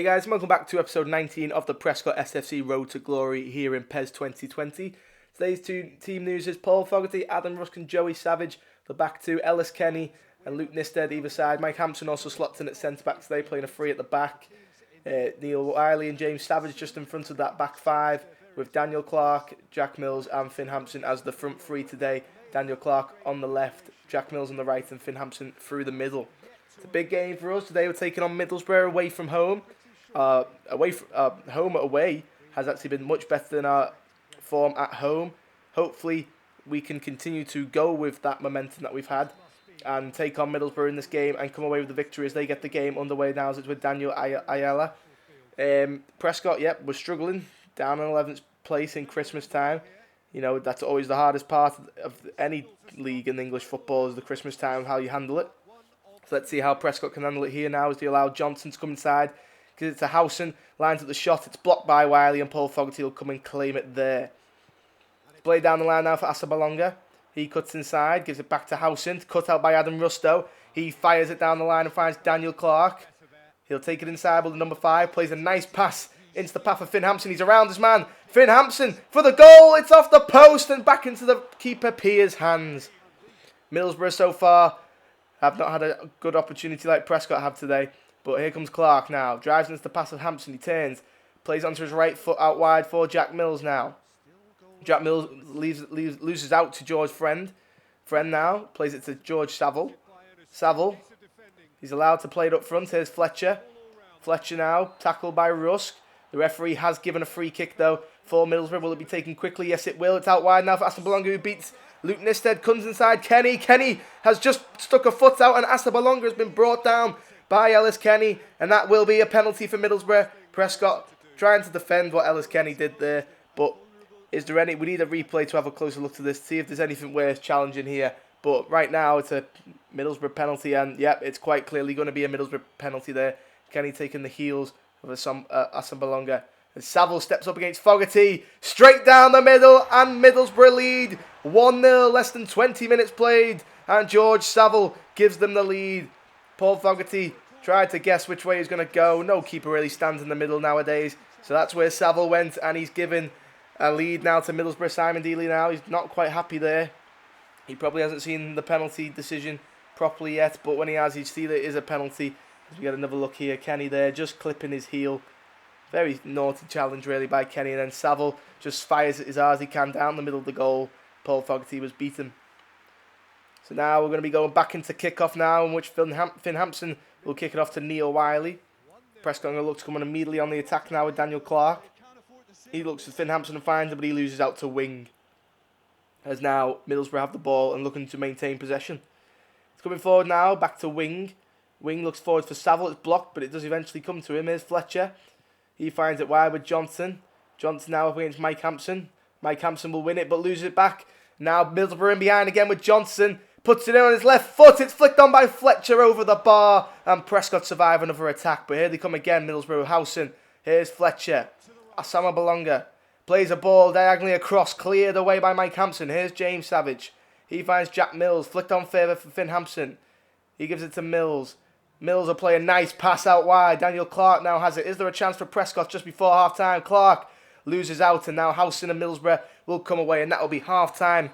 Hey guys, welcome back to episode 19 of the Prescot S.F.C Road to Glory here in PES 2020. Today's two team news is Paul Fogarty, Adam Rusk and Joey Savage. The back two, Ellis Kenny and Luke Nisted either side. Mike Hampson also slots in at centre-back today, playing a free at the back. Neil Wiley and James Savage just in front of that back five, with Daniel Clark, Jack Mills and Finn Hampson as the front three today. Daniel Clark on the left, Jack Mills on the right and Finn Hampson through the middle. It's a big game for us. Today we're taking on Middlesbrough away from home. Home away has actually been much better than our form at home. Hopefully we can continue to go with that momentum that we've had and take on Middlesbrough in this game and come away with the victory as they get the game underway now as it's with Daniel Ayala. Prescott, we're struggling, down in 11th place in Christmas time. You know, that's always the hardest part of any league in English football is the Christmas time, how you handle it. So let's see how Prescott can handle it here now as they allow Johnson to come inside. Because it's a Howson, lines up the shot, it's blocked by Wiley and Paul Fogarty will come and claim it there. Played down the line now for Asabalonga. He cuts inside, gives it back to Howson, cut out by Adam Rusto. He fires it down the line and finds Daniel Clark. He'll take it inside with the number 5, plays a nice pass into the path of Finn Hampson. He's around his man. Finn Hampson for the goal, it's off the post and back into the keeper Piers' hands. Middlesbrough so far have not had a good opportunity like Prescott have today. But here comes Clark now. Drives into the pass of Hampson. He turns. Plays onto his right foot out wide for Jack Mills now. Jack Mills loses out to George Friend. Friend now plays it to George Saville. Saville. He's allowed to play it up front. Here's Fletcher. Fletcher now. Tackled by Rusk. The referee has given a free kick though for Middlesbrough. Will it be taken quickly? Yes, it will. It's out wide now for Asabalonga who beats Luke Nisted. Comes inside. Kenny. Kenny has just stuck a foot out and Asabalonga has been brought down by Ellis Kenny, and that will be a penalty for Middlesbrough. Prescott trying to defend what Ellis Kenny did there, but is there any? We need a replay to have a closer look to this, see if there's anything worth challenging here. But right now it's a Middlesbrough penalty, and it's quite clearly going to be a Middlesbrough penalty there. Kenny taking the heels of Asabalonga. And Saville steps up against Fogarty, straight down the middle, and Middlesbrough lead 1-0, less than 20 minutes played, and George Saville gives them the lead. Paul Fogarty tried to guess which way he's going to go. No keeper really stands in the middle nowadays. So that's where Saville went, and he's given a lead now to Middlesbrough. Simon Deeley now, he's not quite happy there. He probably hasn't seen the penalty decision properly yet, but when he has, he'd see that it is a penalty. As we get another look here, Kenny there, just clipping his heel. Very naughty challenge really by Kenny, and then Saville just fires it as hard as he can down the middle of the goal. Paul Fogarty was beaten. So now we're going to be going back into kick-off now, in which Finn Hampson will kick it off to Neil Wiley. Prescott going to look to come on immediately on the attack now with Daniel Clark. He looks at Finn Hampson and finds him, but he loses out to wing. As now Middlesbrough have the ball and looking to maintain possession. It's coming forward now, back to wing. Wing looks forward for Saville, it's blocked, but it does eventually come to him. Here's Fletcher. He finds it wide with Johnson. Johnson now up against Mike Hampson. Mike Hampson will win it, but loses it back. Now Middlesbrough in behind again with Johnson. Puts it in on his left foot. It's flicked on by Fletcher over the bar. And Prescott survive another attack. But here they come again, Middlesbrough. Howson. Here's Fletcher. Asabalonga plays a ball diagonally across. Cleared away by Mike Hampson. Here's James Savage. He finds Jack Mills. Flicked on favour for Finn Hampson. He gives it to Mills. Mills will play a nice pass out wide. Daniel Clark now has it. Is there a chance for Prescott just before half-time? Clark loses out. And now Howson and Middlesbrough will come away. And that will be half-time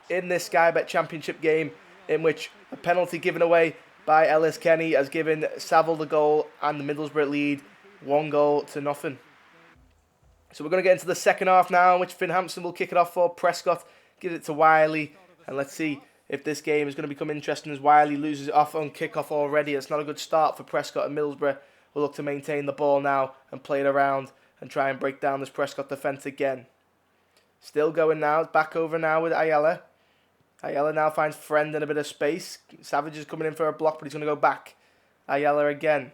in this Sky Bet Championship game, in which a penalty given away by Ellis Kenny has given Saville the goal and the Middlesbrough lead 1-0. So we're going to get into the second half now, in which Finn Hampson will kick it off for Prescott, gives it to Wiley, and let's see if this game is going to become interesting as Wiley loses it off on kick-off already. It's not a good start for Prescott, and Middlesbrough will look to maintain the ball now and play it around and try and break down this Prescott defence again. Still going now, back over now with Ayala. Ayala now finds Friend in a bit of space. Savage is coming in for a block, but he's going to go back. Ayala again.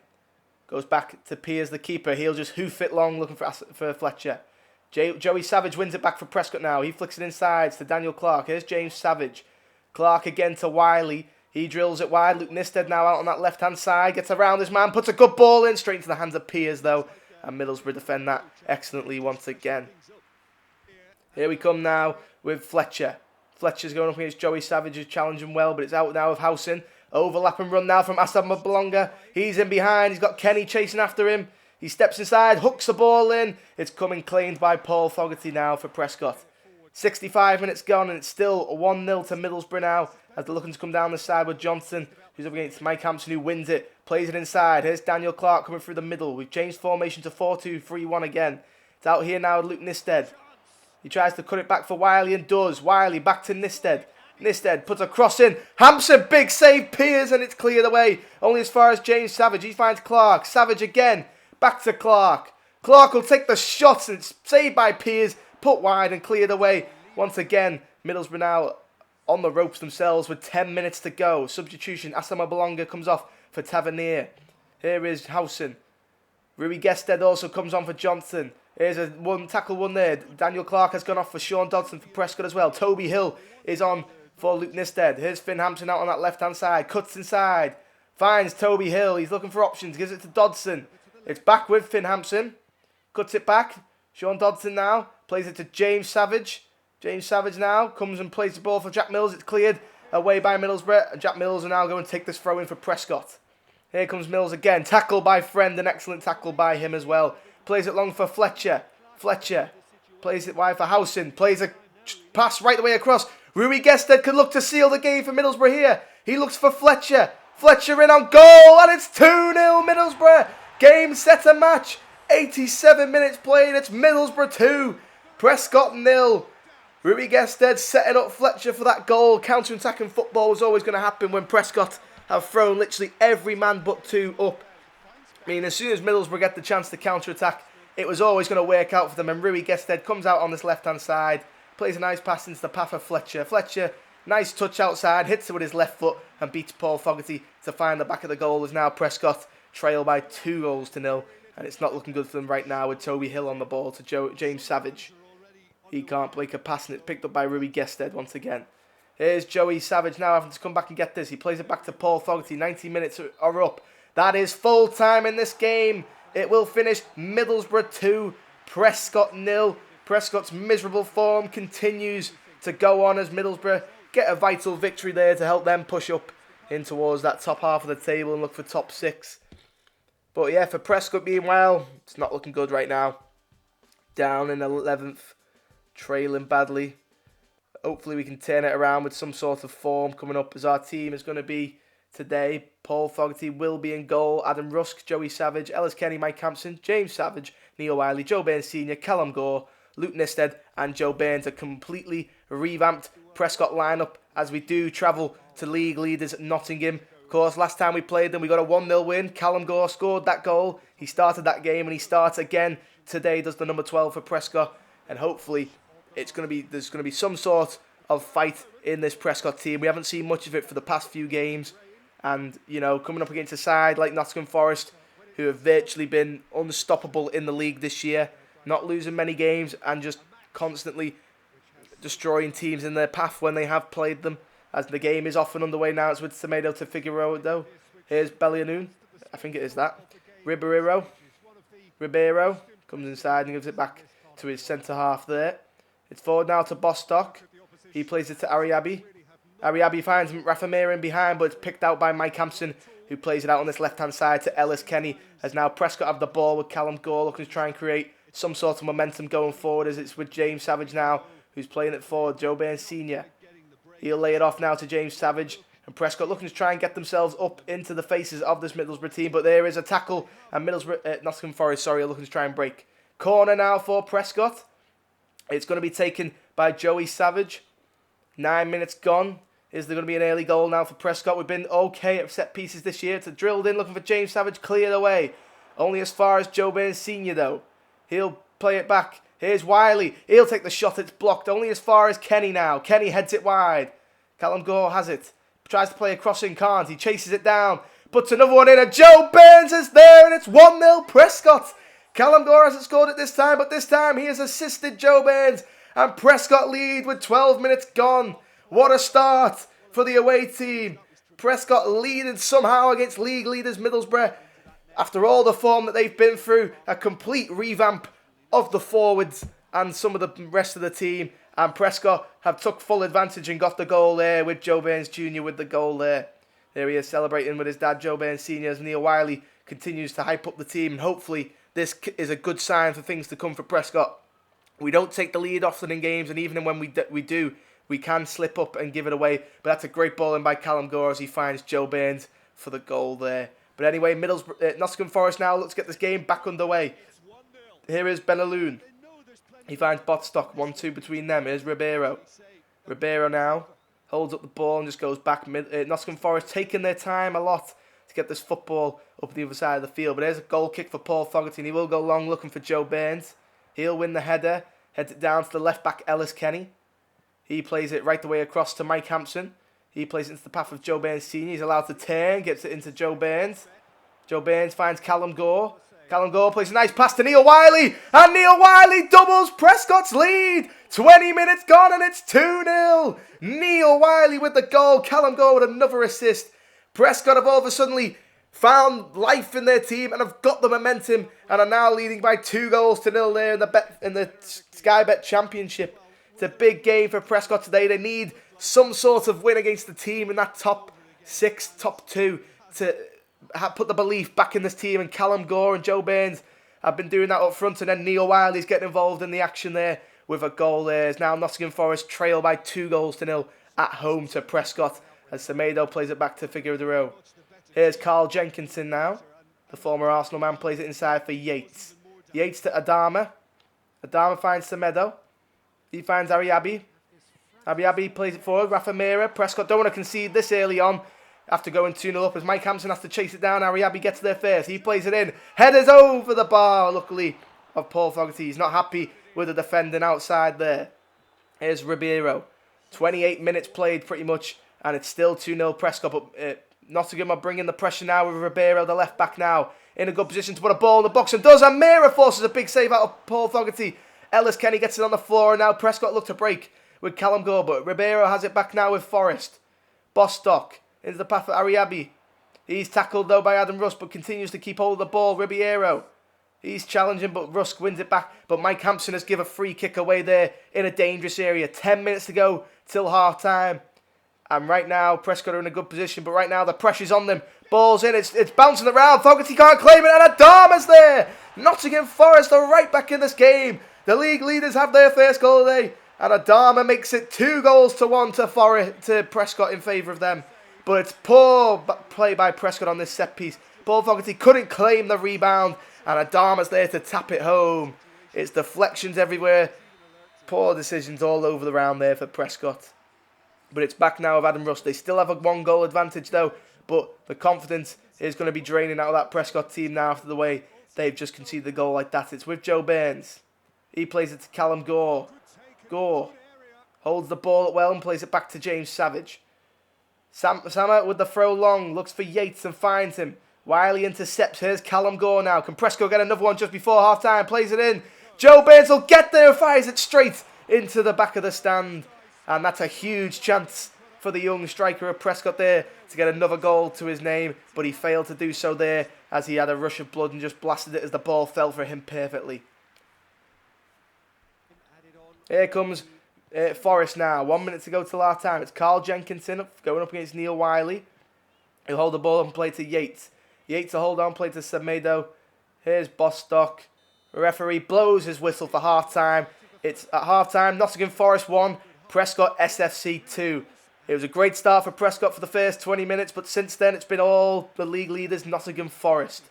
Goes back to Piers, the keeper. He'll just hoof it long, looking for Fletcher. Joey Savage wins it back for Prescott now. He flicks it inside to Daniel Clark. Here's James Savage. Clark again to Wiley. He drills it wide. Luke Nisted now out on that left-hand side. Gets around his man. Puts a good ball in. Straight into the hands of Piers, though. And Middlesbrough defend that excellently once again. Here we come now with Fletcher. Fletcher's going up against Joey Savage, who's challenging well, but it's out now of Howson. Overlap and run now from Asabalonga. He's in behind. He's got Kenny chasing after him. He steps inside, hooks the ball in. It's coming claimed by Paul Fogarty now for Prescott. 65 minutes gone and it's still 1-0 to Middlesbrough now as they're looking to come down the side with Johnson, who's up against Mike Hampson, who wins it, plays it inside. Here's Daniel Clark coming through the middle. We've changed formation to 4-2-3-1 again. It's out here now with Luke Nisted. He tries to cut it back for Wiley and does. Wiley back to Nisted. Nisted puts a cross in. Hampson, big save, Piers, and it's cleared away. Only as far as James Savage. He finds Clark. Savage again. Back to Clark. Clark will take the shots and it's saved by Piers. Put wide and cleared away. Once again, Middlesbrough now on the ropes themselves with 10 minutes to go. Substitution. Asama Belonga comes off for Tavernier. Here is Howson. Rui Gested also comes on for Johnson. Here's a tackle one there. Daniel Clark has gone off for Sean Dodson for Prescott as well. Toby Hill is on for Luke Nisted. Here's Finn Hampson out on that left-hand side. Cuts inside. Finds Toby Hill. He's looking for options. Gives it to Dodson. It's back with Finn Hampson. Cuts it back. Sean Dodson now. Plays it to James Savage. James Savage now comes and plays the ball for Jack Mills. It's cleared away by Middlesbrough. Jack Mills are now going to take this throw in for Prescott. Here comes Mills again. Tackle by Friend. An excellent tackle by him as well. Plays it long for Fletcher. Fletcher plays it wide for Howson. Plays a pass right the way across. Rui Gested could look to seal the game for Middlesbrough here. He looks for Fletcher. Fletcher in on goal. And it's 2-0 Middlesbrough. Game, set, and match. 87 minutes played. It's Middlesbrough 2. Prescott 0. Rui Gested setting up Fletcher for that goal. Counter-attacking football was always going to happen when Prescott have thrown literally every man but two up. I mean, as soon as Middlesbrough get the chance to counter-attack, it was always going to work out for them. And Rui Gested comes out on this left-hand side, plays a nice pass into the path of Fletcher. Fletcher, nice touch outside, hits it with his left foot and beats Paul Fogarty to find the back of the goal. As now Prescott trail by 2-0. And it's not looking good for them right now with Toby Hill on the ball to James Savage. He can't break a pass and it's picked up by Rui Gested once again. Here's Joey Savage now having to come back and get this. He plays it back to Paul Fogarty. 90 minutes are up. That is full time in this game. It will finish Middlesbrough 2, Prescott 0. Prescott's miserable form continues to go on as Middlesbrough get a vital victory there to help them push up in towards that top half of the table and look for top 6. But yeah, for Prescott meanwhile, it's not looking good right now. Down in 11th, trailing badly. Hopefully we can turn it around with some sort of form coming up as our team is going to be today. Paul Fogarty will be in goal. Adam Rusk, Joey Savage, Ellis Kenny, Mike Hampson, James Savage, Neil Wiley, Joe Burns Sr., Callum Gore, Luke Nisted and Joe Burns. A completely revamped Prescott lineup as we do travel to league leaders Nottingham. Of course, last time we played them, we got a 1-0 win. Callum Gore scored that goal. He started that game and he starts again today, does the number 12 for Prescott. And hopefully there's going to be some sort of fight in this Prescott team. We haven't seen much of it for the past few games. And, you know, coming up against a side like Nottingham Forest, who have virtually been unstoppable in the league this year, not losing many games and just constantly destroying teams in their path when they have played them. As the game is off and underway now, it's with Semedo to Figueiredo. Here's Bellianoun. I think it is that. Ribeiro comes inside and gives it back to his centre half there. It's forward now to Bostock. He plays it to Ariabi. Ariabi finds Rafa Mir in behind, but it's picked out by Mike Hampson, who plays it out on this left-hand side to Ellis Kenny. As now Prescott have the ball with Callum Gore, looking to try and create some sort of momentum going forward, as it's with James Savage now, who's playing it forward. Joe Burns Sr. He'll lay it off now to James Savage. And Prescott looking to try and get themselves up into the faces of this Middlesbrough team. But there is a tackle, and Nottingham Forest, are looking to try and break. Corner now for Prescott. It's going to be taken by Joey Savage. 9 minutes gone. Is there going to be an early goal now for Prescott? We've been okay at set pieces this year. It's drilled in, looking for James Savage, cleared away. Only as far as Joe Burns Sr. though. He'll play it back. Here's Wiley. He'll take the shot. It's blocked. Only as far as Kenny now. Kenny heads it wide. Callum Gore has it. Tries to play a crossing, can't. He chases it down. Puts another one in, and Joe Burns is there, and it's 1-0 Prescott. Callum Gore hasn't scored it this time, but this time he has assisted Joe Burns. And Prescott lead with 12 minutes gone. What a start for the away team. Prescott leading somehow against league leaders Middlesbrough. After all the form that they've been through, a complete revamp of the forwards and some of the rest of the team. And Prescott have took full advantage and got the goal there with Joe Burns Jr. with the goal there. There he is celebrating with his dad, Joe Burns Sr. as Neil Wiley continues to hype up the team. And hopefully this is a good sign for things to come for Prescott. We don't take the lead often in games, and even when we do, we can slip up and give it away. But that's a great ball in by Callum Gore as he finds Joe Burns for the goal there. But anyway, Nottingham Forest now, let's get this game back underway. Here is Benaloon. He finds Botstock, 1-2 between them. Here's Ribeiro. Ribeiro now holds up the ball and just goes back. Nottingham Forest taking their time a lot to get this football up the other side of the field. But there's a goal kick for Paul Fogarty, and he will go long looking for Joe Burns. He'll win the header, heads it down to the left back Ellis Kenny. He plays it right the way across to Mike Hampson. He plays it into the path of Joe Burns Sr. He's allowed to turn, gets it into Joe Burns. Joe Burns finds Callum Gore. Callum Gore plays a nice pass to Neil Wiley. And Neil Wiley doubles Prescott's lead. 20 minutes gone and it's 2-0. Neil Wiley with the goal. Callum Gore with another assist. Prescott have all of a sudden found life in their team and have got the momentum and are now leading by 2-0 there in the Sky Bet Championship. It's a big game for Prescott today. They need some sort of win against the team in that top 6, top 2 to put the belief back in this team. And Callum Gore and Joe Burns have been doing that up front. And then Neil Wiley's getting involved in the action there with a goal there. It's now Nottingham Forest trail by 2-0 at home to Prescott as Semedo plays it back to Figueroa. Here's Carl Jenkinson now. The former Arsenal man plays it inside for Yates. Yates to Adama. Adama finds Semedo. He finds Ariabi. Ariabi plays it forward. Rafa Mira. Prescott don't want to concede this early on after going 2-0 up as Mike Hampson has to chase it down. Ariabi gets there first. He plays it in. Headers over the bar, luckily, of Paul Fogarty. He's not happy with the defending outside there. Here's Ribeiro. 28 minutes played pretty much, and it's still 2-0 Prescott. But Nottingham are bringing the pressure now with Ribeiro, the left back now, in a good position to put a ball in the box, and does. And Mira forces a big save out of Paul Fogarty. Ellis Kenny gets it on the floor, and now Prescott look to break with Callum Gore, but Ribeiro has it back now with Forrest. Bostock into the path of Ariabi. He's tackled though by Adam Rusk, but continues to keep hold of the ball. Ribeiro. He's challenging, but Rusk wins it back. But Mike Hampson has given a free kick away there in a dangerous area. 10 minutes to go till half time. And right now, Prescott are in a good position, but right now the pressure's on them. Ball's in, it's bouncing around. Fogarty can't claim it, and Adama's there. Nottingham Forest are right back in this game. The league leaders have their first goal today, and Adama makes it 2-1 to Prescott in favour of them. But it's poor play by Prescott on this set piece. Paul Fogarty couldn't claim the rebound, and Adama's there to tap it home. It's deflections everywhere. Poor decisions all over the round there for Prescott. But it's back now with Adam Rusk. They still have a 1-goal advantage though, but the confidence is going to be draining out of that Prescott team now after the way they've just conceded a goal like that. It's with Joe Burns. He plays it to Callum Gore. Gore holds the ball up well and plays it back to James Savage. Sama with the throw long, looks for Yates and finds him. Wiley intercepts. Here's Callum Gore now. Can Prescott get another one just before half time? Plays it in. Joe Burns will get there and fires it straight into the back of the stand. And that's a huge chance for the young striker of Prescott there to get another goal to his name. But he failed to do so there as he had a rush of blood and just blasted it as the ball fell for him perfectly. Here comes Forest now. 1 minute to go till half time. It's Carl Jenkinson going up against Neil Wiley. He'll hold the ball up and play to Yates. Yates will hold on, play to Semedo. Here's Bostock. The referee blows his whistle for half time. It's at half time. Nottingham Forest 1, Prescott S.F.C 2. It was a great start for Prescott for the first 20 minutes, but since then it's been all the league leaders, Nottingham Forest.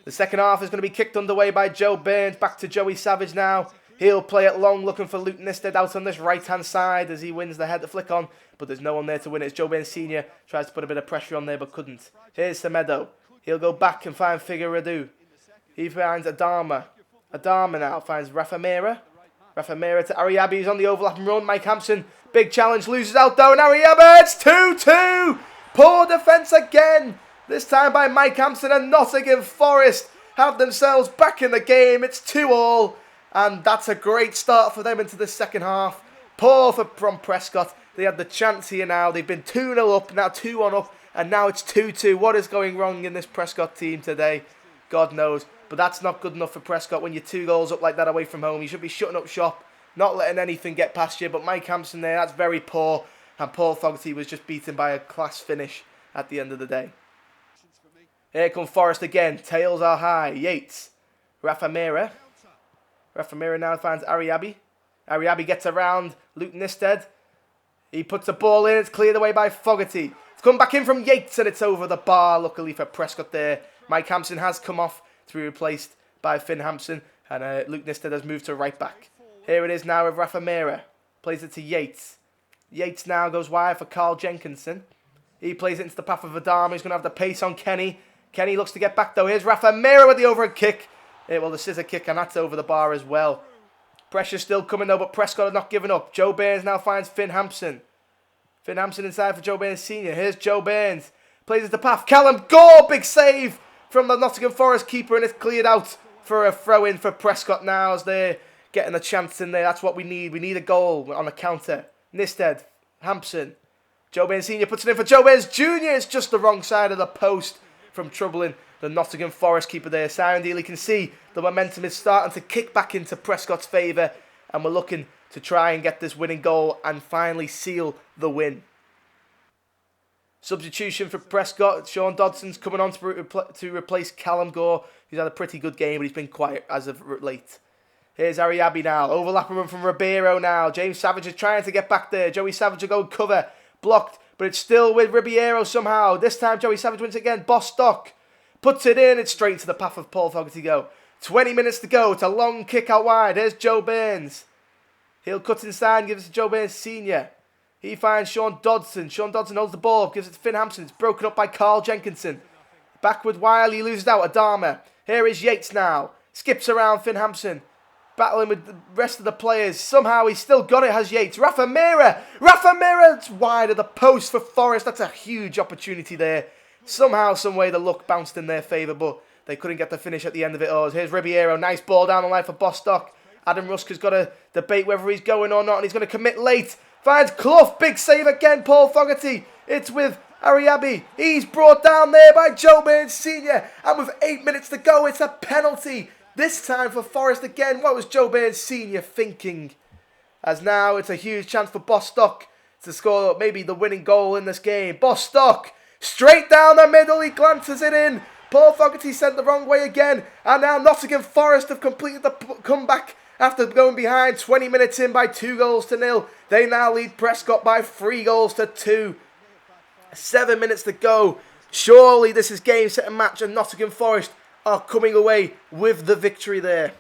The second half is going to be kicked underway by Joe Burns. Back to Joey Savage now. He'll play it long, looking for Luke Nisted out on this right-hand side as he wins the header flick on, but there's no one there to win it. It's Joe Burns Sr. tries to put a bit of pressure on there, but couldn't. Here's Semedo. He'll go back and find Figueroa. He finds Adama. Adama now finds Rafa Mira. Rafa Mira to Ariabi, who's on the overlapping run. Mike Hampson, big challenge, loses out though, and Ariabi, it's 2-2! Poor defence again, this time by Mike Hampson, and Nottingham Forest have themselves back in the game. It's 2-2. And that's a great start for them into the second half. Poor from Prescott. They had the chance here now. They've been 2-0 up, now 2-1 up, and now it's 2-2. What is going wrong in this Prescott team today? God knows. But that's not good enough for Prescott when you're 2 goals up like that away from home. You should be shutting up shop, not letting anything get past you. But Mike Hampson there, that's very poor. And Paul Fogarty was just beaten by a class finish at the end of the day. Here come Forest again. Tails are high. Yates. Rafa Mira. Rafa Mira now finds Ariabi. Ariabi gets around Luke Nisted. He puts the ball in. It's cleared away by Fogarty. It's come back in from Yates and it's over the bar. Luckily for Prescott there. Mike Hampson has come off to be replaced by Finn Hampson. And Luke Nisted has moved to right back. Here it is now with Rafa Mira. Plays it to Yates. Yates now goes wide for Carl Jenkinson. He plays it into the path of Adama. He's going to have the pace on Kenny. Kenny looks to get back though. Here's Rafa Mira with the overhead kick. Well, the scissor kick, and that's over the bar as well. Pressure still coming though, but Prescott has not given up. Joe Burns now finds Finn Hampson. Finn Hampson inside for Joe Burns Sr. Here's Joe Burns. Plays it to path. Callum Gore, big save from the Nottingham Forest keeper, and it's cleared out for a throw-in for Prescott now as they're getting a chance in there. That's what we need. We need a goal on the counter. Nisted, Hampson. Joe Burns Sr. puts it in for Joe Burns Jr. It's just the wrong side of the post from troubling the Nottingham Forest keeper there. Simon Deeley can see the momentum is starting to kick back into Prescott's favour, and we're looking to try and get this winning goal and finally seal the win. Substitution for Prescott. Sean Dodson's coming on to replace Callum Gore, who's had a pretty good game, but he's been quiet as of late. Here's Ariabi now. Overlapping run from Ribeiro now. James Savage is trying to get back there. Joey Savage will go cover. Blocked, but it's still with Ribeiro somehow. This time Joey Savage wins again. Bostock puts it in. It's straight to the path of Paul Fogarty go. 20 minutes to go. It's a long kick out wide. There's Joe Burns. He'll cut inside and gives it to Joe Burns Sr. He finds Sean Dodson. Sean Dodson holds the ball. Gives it to Finn Hampson. It's broken up by Carl Jenkinson. Backward Wiley loses out. Adama. Here is Yates now. Skips around Finn Hampson. Battling with the rest of the players. Somehow he's still got it, has Yates. Rafa Mira! Rafa Mira! It's wide of the post for Forest. That's a huge opportunity there. Somehow, some way, the luck bounced in their favour, but they couldn't get the finish at the end of it. Oh, here's Ribeiro. Nice ball down the line for Bostock. Adam Rusk has got to debate whether he's going or not, and he's going to commit late. Finds Clough. Big save again, Paul Fogarty. It's with Ariabi. He's brought down there by Joe Burns Sr. And with 8 minutes to go, it's a penalty. This time for Forest again. What was Joe Burns Sr. thinking? As now it's a huge chance for Bostock to score maybe the winning goal in this game. Bostock, straight down the middle. He glances it in. Paul Fogarty sent the wrong way again. And now Nottingham Forest have completed the comeback after going behind 20 minutes in by 2-0. They now lead Prescott by 3-2. 7 minutes to go. Surely this is game, set and match, and Nottingham Forest are coming away with the victory there.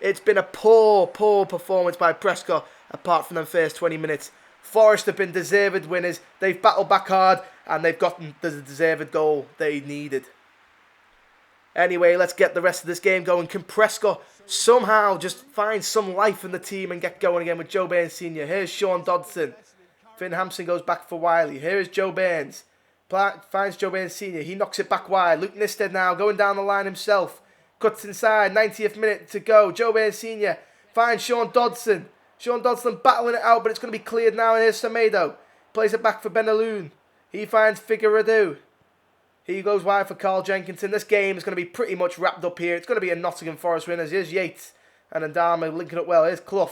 It's been a poor performance by Prescott, apart from the first 20 minutes. Forest have been deserved winners. They've battled back hard, and they've gotten the deserved goal they needed. Anyway, let's get the rest of this game going. Can Prescott somehow just find some life in the team and get going again with Joe Burns Sr.? Here's Sean Dodson. Finn Hampson goes back for Wiley. Here's Joe Burns. Finds Joe Burns Sr. He knocks it back wide. Luke Nisted now going down the line himself. Cuts inside. 90th minute to go. Joe Burns Sr. finds Sean Dodson. Sean Dodson battling it out, but it's going to be cleared now. And here's Semedo. Plays it back for Benaloon. He finds Figueredo. He goes wide for Carl Jenkinson. This game is going to be pretty much wrapped up here. It's going to be a Nottingham Forest win. Here's Yates and Adama linking up well. Here's Clough.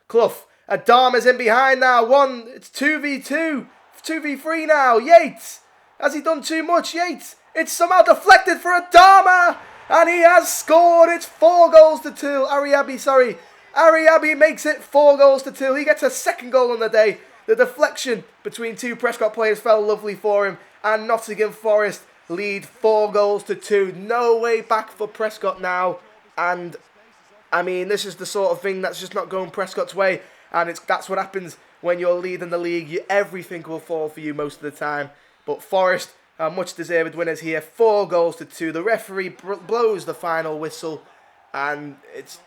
Clough. Adama's in behind now. It's 2v2. 2v3 now. Yates. Has he done too much? Yates. It's somehow deflected for Adama. And he has scored. It's 4-2. Ariabi makes it 4-2. He gets a second goal on the day. The deflection between two Prescott players fell lovely for him. And Nottingham Forest lead 4-2. No way back for Prescott now. And, I mean, this is the sort of thing that's just not going Prescott's way. And that's what happens when you're leading the league. Everything will fall for you most of the time. But Forest are much deserved winners here. 4-2. The referee blows the final whistle. And it's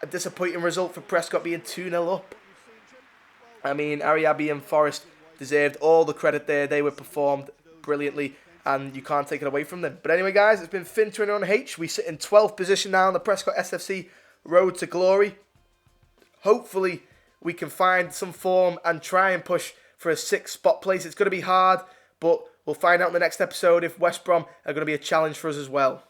a disappointing result for Prescott being 2-0 up. I mean, Ariabi and Forest deserved all the credit there. They were performed brilliantly. And you can't take it away from them. But anyway, guys, it's been Finn21H. We sit in 12th position now on the Prescott S.F.C. road to glory. Hopefully, we can find some form and try and push for a 6th spot place. It's going to be hard. But we'll find out in the next episode if West Brom are going to be a challenge for us as well.